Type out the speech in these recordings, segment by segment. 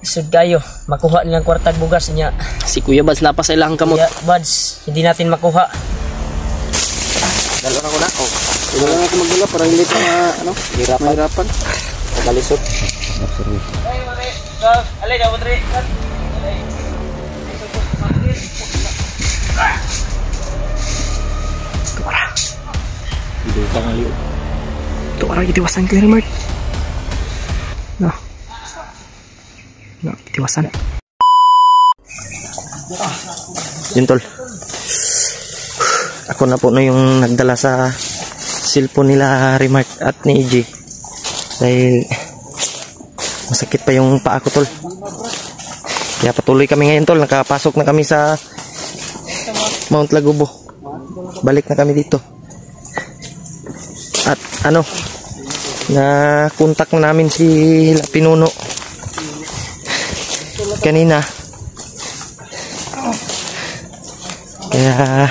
Isod kayo, makuha nilang kwartag bugas niya. Si Kuya Bads napasailahan kamot. Kuya Bads, hindi natin makuha. Dalawa na ko na. Oh. Ito lang ako magdala para hindi ka mahirapan. Pagalisot. Alay daw, Tre. Tuara. Hindi ka ngaliw. Tuara, itiwasan ka rin, Mark. No. No, itiwasan. Yun, tol. Ako na po na yung nagdala sa cellphone nila Remark at ni EJ. Dahil masakit pa yung paa ko, tol. Kaya patuloy kami ngayon, tol. Nakapasok na kami sa Mount Lagubo. Balik na kami dito. At ano, na-contact na namin si Pinuno kanina. Kaya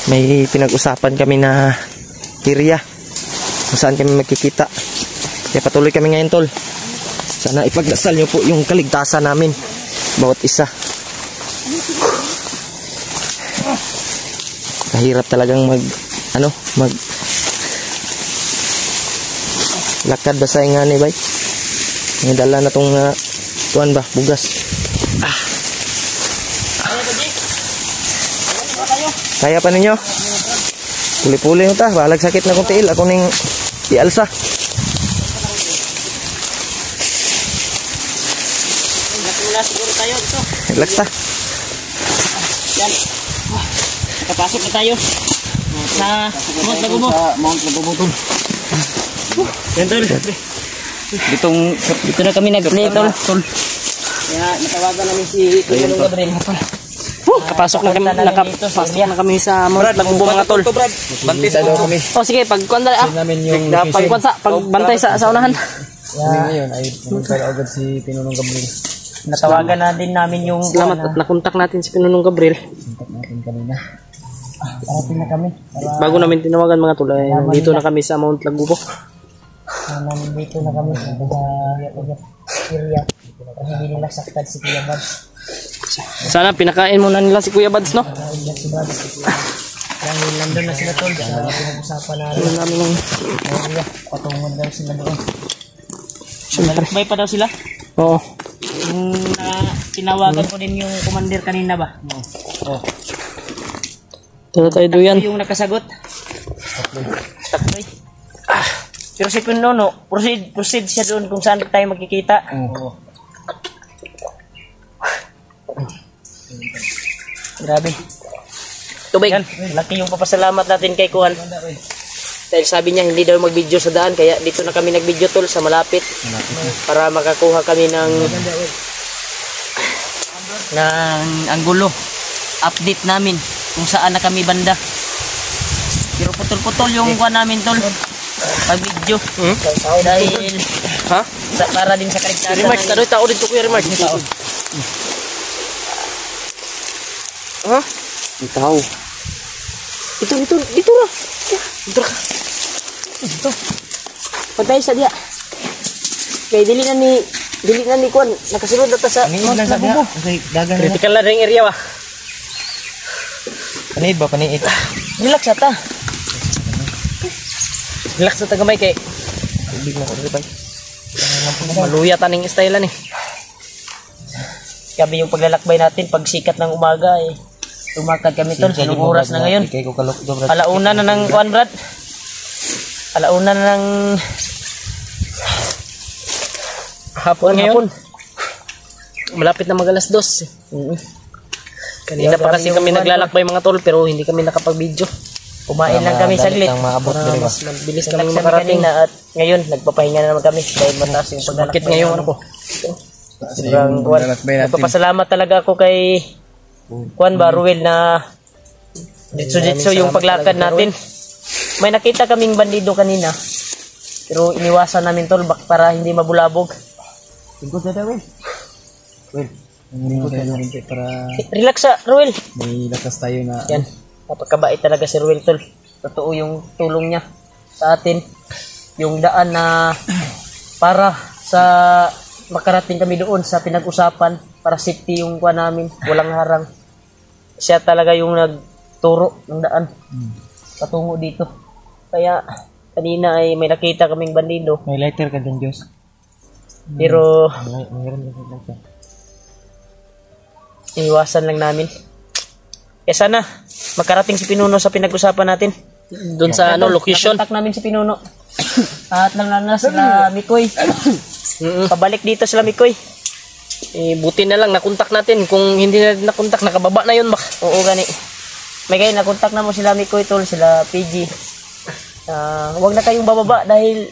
may pinag-usapan kami na area kung saan kami magkikita. Kaya patuloy kami ngayon, tol. Sana ipagdasal nyo po yung kaligtasan namin bawat isa. Kahirap talagang lakad ba sa nga ni bay. May dala na tong tuan ba, bugas. Kaya pa ninyo? Puli-puli mo ta, balag sakit na kong tiil. Ako ning ialsa. Siguro tayo dito. Relax ta. Yan. Nakapasok na tayo sa Mount Lagubo. Mount Lagubo, tol. Yan, tol. Dito na kami nag-play, tol. Kaya natawagan namin si Tulong Gabriel. Kapasok na kami, nakapasok na kami sa Mount Lagubo, mga tol. Bantay sa kami. Oh, sige, pagkuan dali pagbantay sa unahan. Ngayon ay pumunta agad si Pinunong Gabriel. Natawagan na din namin yung... Salamat at nakontak natin si Pinunong Gabriel. Kontak natin kanina. Parating na kami. Bago namin tinawagan, mga tol, ay nandito na kami sa Mount Lagubo. Nandito na kami sa area. Kasi hindi nila saktan si Kuya Bads. Sana pinakain muna nila si Kuya Bads, no? Si Bads. Dahil nandun na sila, tol. Sana pinag-usapan na namin ng area. Patungod daw sila doon. Siyempre. May pa daw sila? Oo. Yung tinawagan ko din yung commander kanina ba? Oo. Tala tayo doon. Yung nakasagot. Takboy. Pero si Pinuno, proceed siya doon kung saan tayo magkikita. Oo. Grabe. Tubig. Yan, laki yung papasalamat natin kay Kuan. Dahil sabi niya hindi daw mag-video sa daan, kaya dito na kami nag-video, tol, sa malapit. Para makakuha kami ng anggulo. Update namin kung saan na kami banda. Pero putol-putol yung kuha namin, tol. Pag-video. Dahil para din sa kaligtasan. Remark, tadoy tao dito, Kuya Remark. Ha? Ikaw. Ito na. Dito ka. Ito. Pagtayo sa dia. Kaya dili na ni Kuan. Nakasunod na ta sa Paniid lang sa diha. Okay, dagan na. critical na ring area ba? Paniid ba? Paniid. relax ata. Relax na tagamay kay Tubig na ko rin. maluya taning style ni. Gabi yung paglalakbay natin pag sikat ng umaga eh. Tumakad kami, tol. Anong oras na ngayon? Kay ko kalok do, brad. Alauna na ng Kuan, brad. Alauna na ng Hapon ngayon. Malapit na mag-alas 2. Kanina pa kasi kami naglalakbay, mga tol, pero hindi kami nakapag-video. kumain lang kami saglit. Ang maabot Para diri ba? mas mabilis Relax kami kami makarating. kanina at ngayon nagpapahinga na naman kami dahil mataas yung paglalakbay. Bakit ngayon ano po? Sobrang Kuan. Nagpapasalamat talaga ako kay Kuan ba, Ruel, na ditso yung paglakad natin. May nakita kaming bandido kanina. Pero iniwasan namin, tol, para hindi mabulabog. Tingkod na tayo. Well, tingkod tayo rin para Relax sa Ruel. may lakas tayo na Yan. Napakabait talaga si Ruel, tol. Totoo yung tulong niya sa atin. Yung daan na para sa makarating kami doon sa pinag-usapan para safety yung kuha namin, walang harang. Siya talaga yung nagturo ng daan patungo dito. Kaya kanina ay may nakita kaming bandido. May lighter ka dyan, Diyos. Pero Mayroon din lighter. iwasan lang namin. Kaya sana makarating si Pinuno sa pinag-usapan natin. Doon sa location. Nakontak namin si Pinuno. At lang na sila Mikoy. Pabalik dito sila Mikoy. Buti na lang nakontak natin. Kung hindi na nakontak, nakababa na yun ba? Oo, gani. May kayo, nakontak na mo sila Mikoy tol, sila PG. Huwag na kayong bababa dahil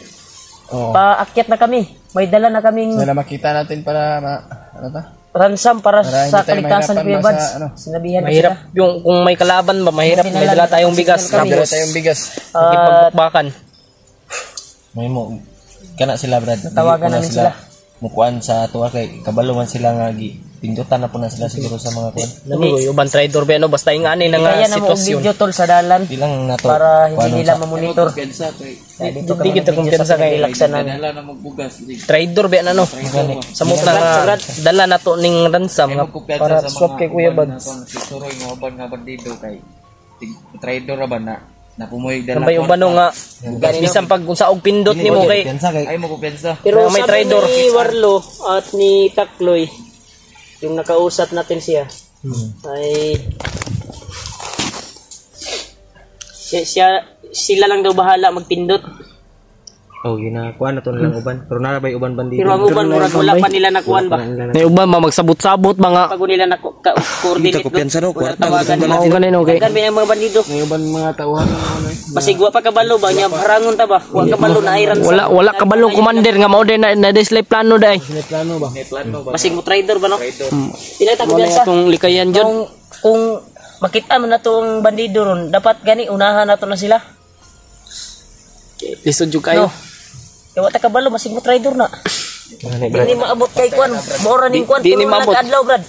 paakyat na kami. May dala na kaming Sana makita natin para ano ta? ransom para Para sa hindi tayo kaligtasan mahirapan Kuya ba Bads. sa, ano? Sinabihan ko Mahirap sila. yung kung may kalaban ba, mahirap. May dala tayong bigas. Kami. Dala tayong bigas. At Ipagbakbakan. May mo. Kana sila, Brad. tawagan namin sila. Mukuan sa tuwa kay kabalo man sila nga pindutan na po na sila siguro sa mga kuan. Namu, uban trader ba no? Basta yung anay na nga Kaya na mo sitwasyon. video tol sa dalan Bilang na to. para hindi nila mamonitor. Kaya dito kami Hindi kita nag-video kumpiyansa sa kay pinag-relaxan namin. Trader ba na no? Samot na nga dala na to ning ransom nga para swap kay Kuya Bads. Siguro yung mga nga bandido kay trader ra ba na pumoy Nambay yung bano nga bisan pag unsa og pindot nimo kay ay mo kumpiyansa. Pero may sabi trader. ni Warlo at ni Takloy, yung nakausap natin siya, ay sila lang daw bahala magpindot. Oh, ginakuan na to nilang uban. Pero narabay uban bandido. Pero ang uban, murag wala pa nila nakuhan ba? may uban ba magsabot-sabot mga Pag nila na-coordinate kumpiyansa daw, wala kwarta, tawagan. mao ganin okay. Tawagan may mga bandido. May uban mga tauhan ano eh. Masigwa pa kabalo ba? Nya harangon ta ba? Huwag kabalo na iran sa... Wala kabalong commander nga mao din na display plano dai. May plano ba? May plano ba? Masig mo trader ba no? Tinatag Mo ko na sa itong likayan jud. kung makita mo na tong bandido ron, dapat gani unahan nato na sila. Lisod jud kayo. Kaya wata kabalo, masig mo trader na. Hindi maabot kay Kwan. Maura ning Kwan. Di ni Tulog na maabot. kaadlaw, Brad.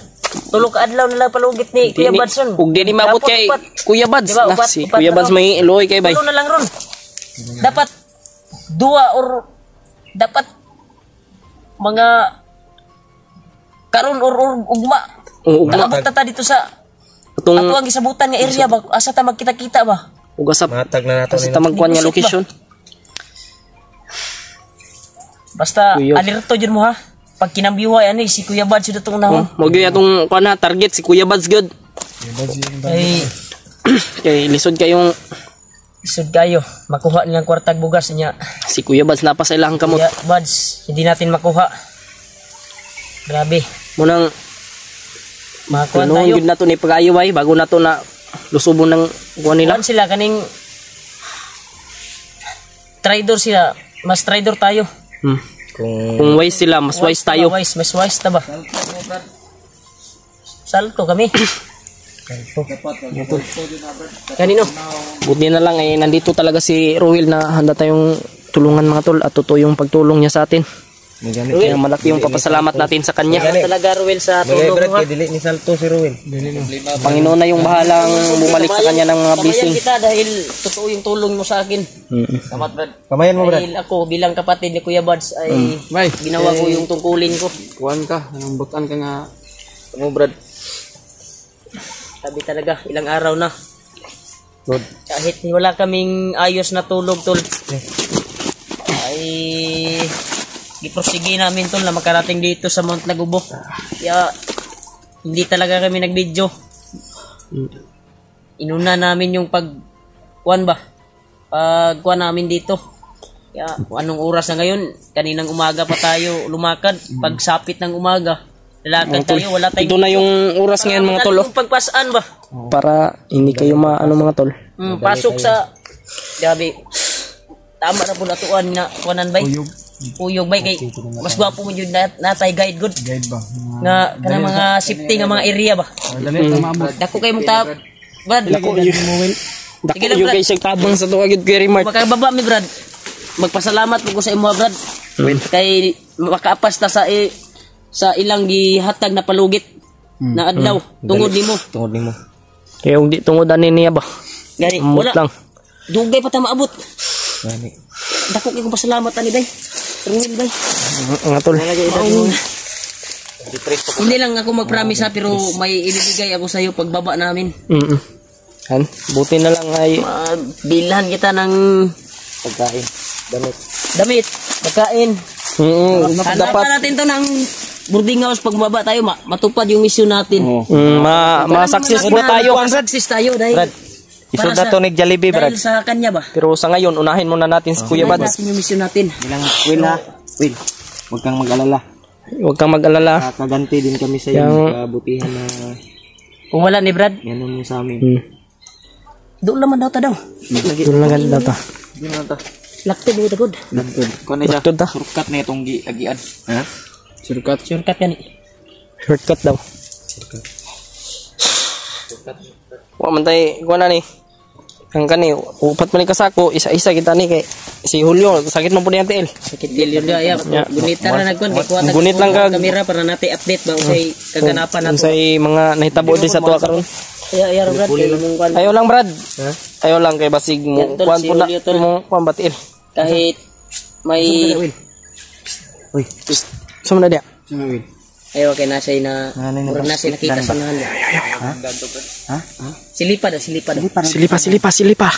Tulog kaadlaw nila palugit ni Kuya Badson. Ug di ni maabot kay Kuya Bads. Diba, Na upat- si upat Kuya na Bads ron. may iloy kay bay. Tulo na lang ron. Dapat dua or dapat mga karon or ugma. Naabot na ta dito sa ato Itong ang gisabutan nga area ba? Asa ta magkita-kita ba? ug asap Matag na nato sa nila. tamagkuan nga location. Basta Kuya. alerto jud mo ha. Pag kinambiway ani si Kuya Bad sud tong nahon. Mo gyud atong kuan na target si Kuya Bads gyud. Ay Kay lisod kayong isod kayo. Makuha nilang kwartag bugas niya. si Kuya Bads na pa sa ilang kamot. Kuya Bads, hindi natin makuha. Grabe. Munang Makakuha kuno tayo. gyud nato ni pag-ayaway bago nato na lusubon ng kuan nila. Kuhan sila kaning trader sila. Mas trader tayo. Kung wise sila, mas wise tayo. Mas wise ta ba? Salto kami. Kanino? Buti na lang nandito talaga si Ruel na handa tayong tulungan mga tol at totoo yung pagtulong niya sa atin. Kaya malaki yung papasalamat natin sa kanya. Talaga Ruel sa tulong mo ha. Dili ni salto si Ruel. Panginoon na yung bahalang bumalik sa kanya ng mga blessing. Pamayan kita dahil totoo yung tulong mo sa akin. Tamat Brad. Kamayan mo, Brad. Dahil ako bilang kapatid ni Kuya Bads ay Bay. ginawa ko yung tungkulin ko. Kuan ka, anong butan ka nga. Ano Brad? Sabi talaga, ilang araw na. Good. Kahit wala kaming ayos na tulog, tol. Ay, giprosige namin, tol, na makarating dito sa Mount Lagubo. Kaya, hindi talaga kami nag-video. Inuna namin yung pagkuan ba? Pagkuan namin dito. Kaya, kung anong oras na ngayon, kaninang umaga pa tayo lumakad. Pagsapit ng umaga, lalakad tayo, wala tayong... Ito na yung oras ngayon mga tol. Yung pagpasaan ba? Para hindi kayo maano mga tol. Pasok sa gabi. Tama na po natuan na kuanan bay. Uyog bay kay mas gwapo mo jud natay guide good. Guide ba? Nga kanang mga safety nga mga area ba. Dali ta maabot. Dako kay mong tap. Brad, Dako Sige lang, yung Brad. kay siyang tabang sa tuwa gyud kay Remark. makababa mi Brad. Magpasalamat po ko sa imo Brad. Kay makaapas ta sa ilang gihatag na palugit na adlaw tungod nimo. Tungod nimo. Kaya yung di tungod ani niya ba? Gani Amot wala. lang. Dugay pa ta maabot. Gani. Dako kay kong pasalamat ani day. Ruel bay. Mga tol. Hindi lang ako mag-promise ha, pero may ibibigay ako sa iyo pagbaba namin. Han, buti na lang ay Bilhan kita ng Pagkain. damit, pagkain. dapat Dapat natin to ng boarding house pagbaba tayo, matupad yung mission natin. ma-success ba tayo. Success tayo dahil Brad, isod na to ni Jollibee, Brad. dahil sa kanya ba? Pero sa ngayon, unahin muna natin si Kuya Unahin Bads. natin yung mission natin. Will ha? Will, huwag kang mag-alala. Huwag kang mag-alala. Kakaganti din kami sa Yang- iyong kabutihan na Kung wala ni Brad, yan mo sa amin. doon naman daw ta daw. Doon lang ganda ta. Lakti mo tagod. Kung na Ito ta. surkat na itong agian. Ha? Shortcut yan. Shortcut daw. Wa man tay, kuha na ni. Ang kani, upat man ni kasako, isa-isa kita ni kay si Julio, sakit man po ni Ate El. Sakit dilyo na ya. Gunita na nagkuan kay kuha Gunit lang ka. kamera para natin update ba usay kaganapan nato. Unsay mga nahitabo din sa tuwa karon. Ya Brad, kay mong kuan. Ayaw lang Brad. Ayaw lang kay basig mo Yan, tol, kuan si po na Julio, tol. mo kuan Batil. Kahit may Sumna dia. ayaw kay nasay na murag nasay nakita sa nahan. Ha? Silipad. Silipa.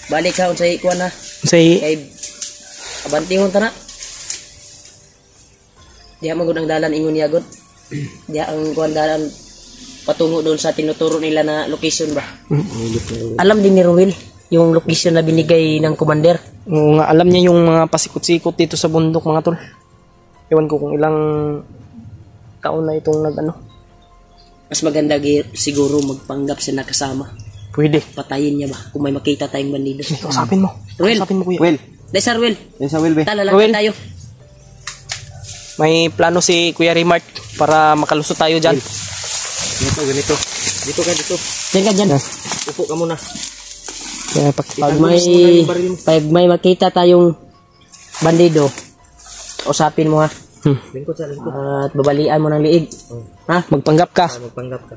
Balik sa unsay kuan na Unsay kay abantihon ta na. Diha magud ang dalan ingon niya gud. Diha ang kuan dalan patungo doon sa tinuturo nila na location ba. Alam din ni Ruel yung location na binigay ng commander. Oo nga, alam niya yung mga pasikot-sikot dito sa bundok mga tol. Ewan ko kung ilang taon na itong nag-ano. Mas maganda siguro magpanggap siya nakasama. Pwede. Patayin niya ba kung may makita tayong bandido. Usapin mo. Ruel, Usapin mo kuya. Will, dahil sa Ruel, yan sa Will be. tala lang Ruel. tayo. May plano si Kuya Remart para makalusot tayo dyan. Ganito. Dito ka dito. Diyan ka dyan. Upo ka muna. Kaya Pag may makita tayong bandido, usapin mo ha. Lingkod sa lingkod. At babalian mo ng liig. Ha? Magpanggap ka. Magpanggap ka.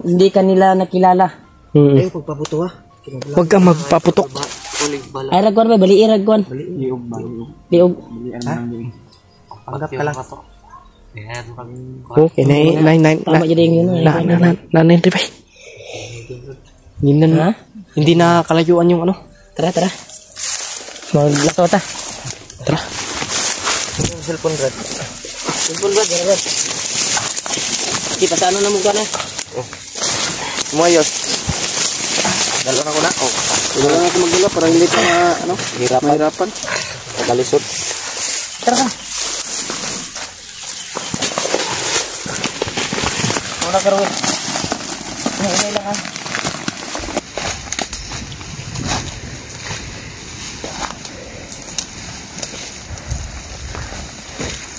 Hindi kanila nakilala. Ayaw pagpaputo ha. Huwag kang magpaputok. Ay ragwan ba? Bali iragwan. Liog ba? Liog. Panggap ka lang. Okay, Tama dyan yun. na tripay. Hindi na kalayuan yung ano. Tara. Maglato ta. Tara. Yung cellphone, Brad. Gano'n. Di pa sa ano na mong na? Sumayos. Dalo na ko na. Oh. Wala na ako magdala para hindi ka mahirapan. Kalisod. Tara ka. Muna ka rin. Hindi lang ha.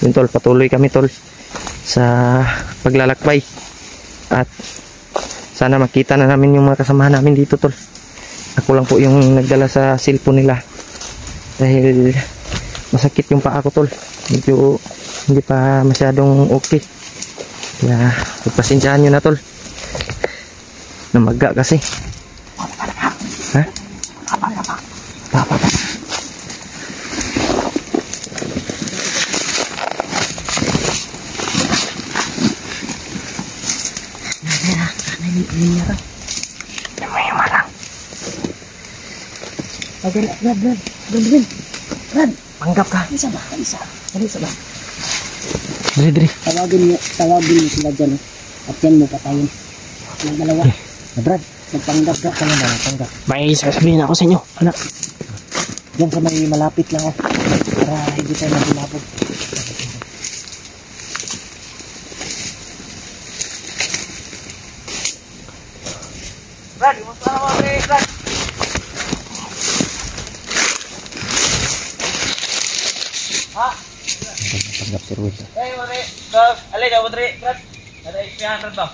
Yun tol, patuloy kami tol sa paglalakbay at sana makita na namin yung mga kasamahan namin dito tol. Ako lang po yung nagdala sa cellphone nila dahil masakit yung paa ko tol, medyo hindi pa masyadong okay, kaya pagpasensyahan nyo na tol, namaga kasi. Ha? Brad. Panggap ka. Isa ba? Diri. Tawagin mo sila dyan. At yan mo patayin. Yung dalawa. Brad, Magpanggap ka. kaya na panggap. May sasabihin ako sa inyo. Anak. Diyan sa may malapit lang oh, para hindi tayo magulabog. Brad, gusto na mo Brad. Panggap si Ruiz. Alay daw Brad. Ada ispihan Brad ba?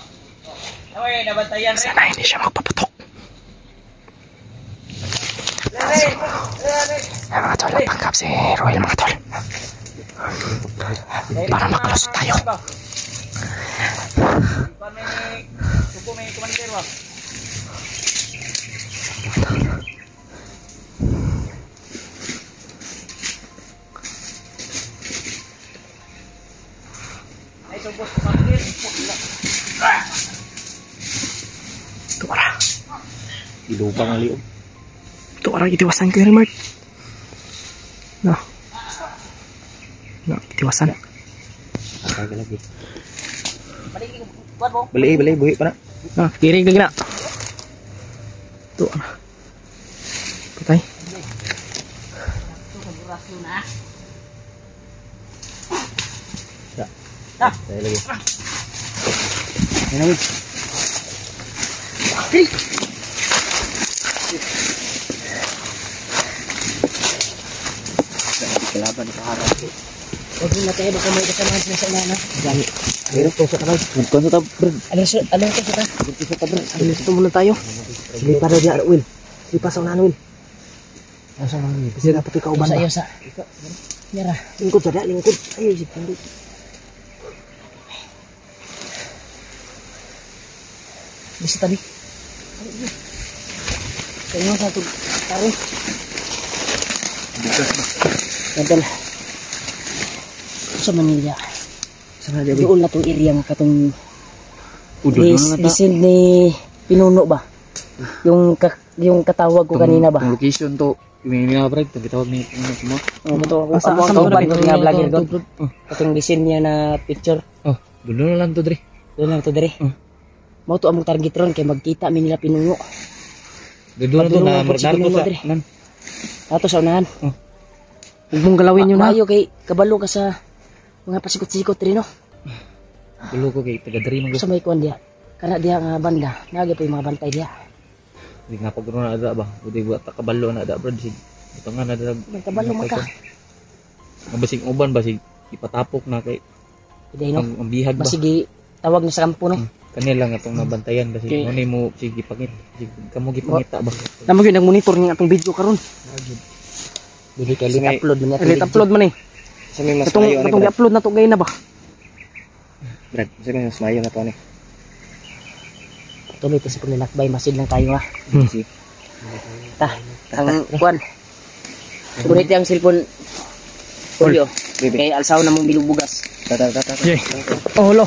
Ay, nabantayan rin. Sana hindi siya magpaputok. Mga tol, panggap si Royal mga tol. Para makalusot tayo. Suko may commander ba? Ilubang ang liog. Ito arang itiwasan ko Remart. No. No, itiwasan. Agak lagi. Beli, buhi pa na. Ah, kiri lagi na. Ito. Patay. Saya lagi. Yan ang Kelaban sa harap. Huwag mo na tayo, baka may kasamahan sa inana. gani. Meron po sa kamay. Bukan sa tabred. Alam ko sa ta. Bukan sa tabred. Ito muna tayo. Silipa na diyan, Will. Silipa sa unahan, Will. Asa man ni? Kasi dapat ikaw Sa banda. iyo sa. Yara. Lingkod sa lingkod. Ay, si Pando. Bisa tadi. Kayaknya satu taruh. Kadal. Sa Manila. Sana dia, Will. Doon na itong area ng katong Udah lisin ni Pinuno ba? Yung katawag ko kanina ba? Location to. Ini nga brad, tawag ni mo. Oh, betul. Asa Asa mo ba ba nga vlogger ko? Katong lisin niya na picture. Oh, dulo na lang to dre. Doon lang to dire. Mao to among target ron kay magkita mi nila Pinuno. Dulo na to na Pagdulo narto sa dre. nan. Ato sa unahan. Huwag mong galawin yun ha. Maayo kay kabalo ka sa mga pasikot-sikot rin no. Dulo ko kay taga dre man. Sa may kuan dia. Kana dia nga banda, nagi pa yung mga bantay dia. Di nga pag na ada ba. Budi buat takabalo na ada brad sig. Ito nga na dag. Nagkabalo man ka. Mabasing uban ba sig ipatapok na kay Iday no. ang bihag ba. Basigi tawag na sa kampo no. Kanila nga itong nabantayan kasi Okay. okay. Mo sige pangit. Sige, kamo gipangita ba. Namo gyud nag-monitor niya atong video karon. Dili kay lit upload man niya. Elite upload man eh. Sa may mas Katong mayo ni katong Brad. i-upload na to gayna ba? Brad, sa may mas mayo na to ni. Tuloy to sa paglalakbay, masid lang tayo ha. Si. Ta, ang kuan. Sugunit ang cellphone. Julio. Bebe. Kay alsaw na mong bilog bugas. Tata. Oh, hello.